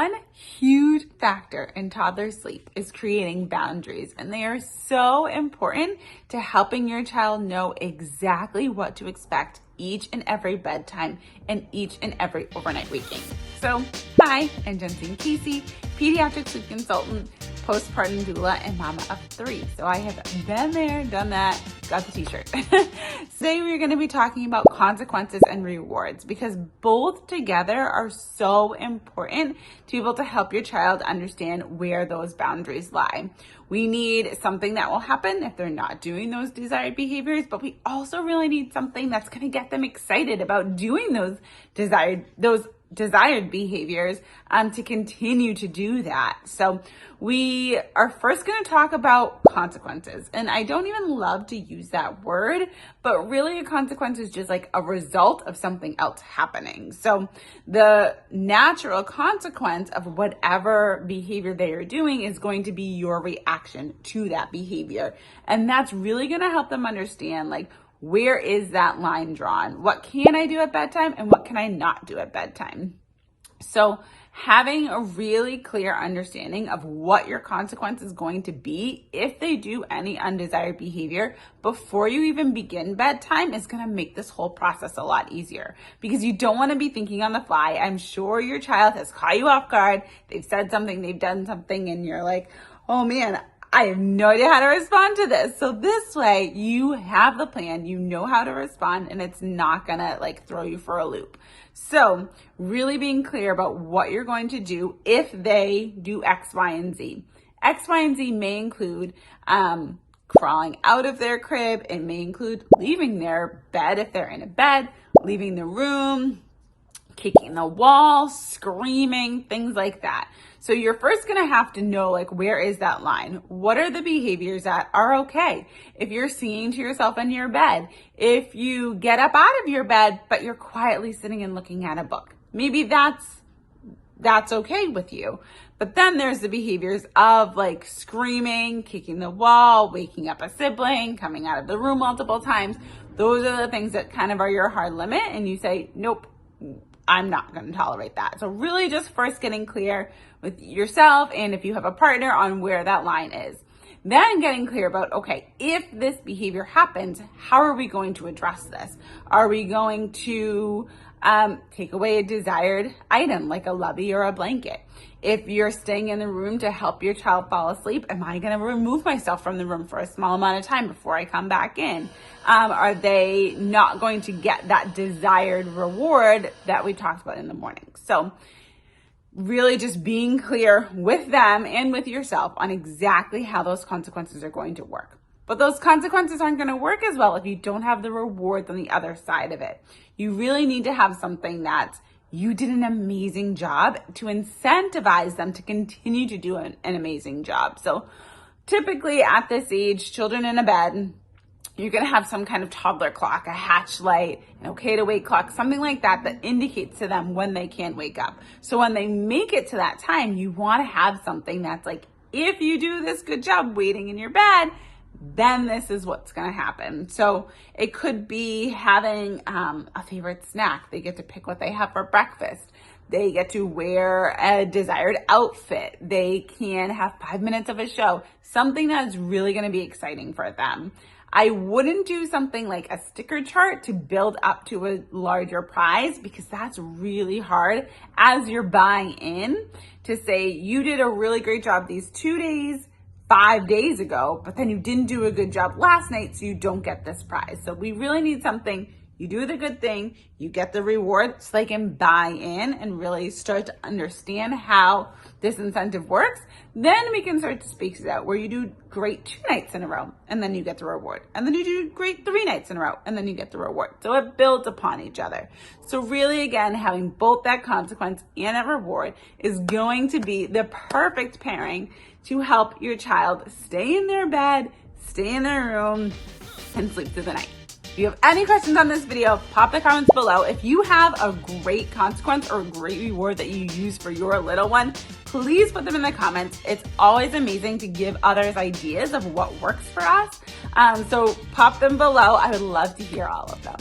One huge factor in toddler sleep is creating boundaries, and they are so important to helping your child know exactly what to expect each and every bedtime and each and every overnight waking. So, hi, I'm Jensen Casey, pediatric sleep consultant, postpartum doula, and mama of 3. So I have been there, done that, got the t-shirt. Today we're going to be talking about consequences and rewards because both together are so important to be able to help your child understand where those boundaries lie. We need something that will happen if they're not doing those desired behaviors, but we also really need something that's going to get them excited about doing those desired behaviors to continue to do that. So we are first going to talk about consequences. And I don't even love to use that word, but really a consequence is just like a result of something else happening. So the natural consequence of whatever behavior they are doing is going to be your reaction to that behavior. And that's really going to help them understand, like, where is that line drawn? What can I do at bedtime and what can I not do at bedtime? So having a really clear understanding of what your consequence is going to be if they do any undesired behavior before you even begin bedtime is going to make this whole process a lot easier, because you don't want to be thinking on the fly. I'm sure your child has caught you off guard. They've said something, they've done something, and you're like, oh man, I have no idea how to respond to this. So this way you have the plan, you know how to respond, and it's not gonna like throw you for a loop. So really being clear about what you're going to do if they do X, Y, and Z. X, Y, and Z may include crawling out of their crib. It may include leaving their bed if they're in a bed, leaving the room, kicking the wall, screaming, things like that. So you're first going to have to know, like, where is that line? What are the behaviors that are okay? If you're singing to yourself in your bed, if you get up out of your bed, but you're quietly sitting and looking at a book, maybe that's okay with you. But then there's the behaviors of like screaming, kicking the wall, waking up a sibling, coming out of the room multiple times. Those are the things that kind of are your hard limit. And you say, nope, I'm not going to tolerate that. So really just first getting clear with yourself and if you have a partner on where that line is. Then getting clear about, okay, if this behavior happens, how are we going to address this? Are we going to take away a desired item like a lovey or a blanket? If you're staying in the room to help your child fall asleep, am I going to remove myself from the room for a small amount of time before I come back in? Are they not going to get that desired reward that we talked about in the morning? So really just being clear with them and with yourself on exactly how those consequences are going to work. But those consequences aren't going to work as well if you don't have the rewards on the other side of it. You really need to have something that you did an amazing job to incentivize them to continue to do an amazing job. So typically at this age, children in a bed, you're going to have some kind of toddler clock, a hatch light, an okay to wake clock, something like that that indicates to them when they can wake up. So when they make it to that time, you want to have something that's like, if you do this good job waiting in your bed, then this is what's going to happen. So it could be having a favorite snack. They get to pick what they have for breakfast. They get to wear a desired outfit. They can have 5 minutes of a show, something that's really going to be exciting for them. I wouldn't do something like a sticker chart to build up to a larger prize, because that's really hard as you're buying in to say you did a really great job these 2 days, 5 days ago, but then you didn't do a good job last night, so you don't get this prize. So we really need something. You do the good thing, you get the reward, so they can buy in and really start to understand how this incentive works. Then we can start to space it out where you do great 2 nights in a row and then you get the reward. And then you do great 3 nights in a row and then you get the reward. So it builds upon each other. So really, again, having both that consequence and a reward is going to be the perfect pairing to help your child stay in their bed, stay in their room, and sleep through the night. If you have any questions on this video, pop the comments below. If you have a great consequence or a great reward that you use for your little one, please put them in the comments. It's always amazing to give others ideas of what works for us. So pop them below. I would love to hear all of them.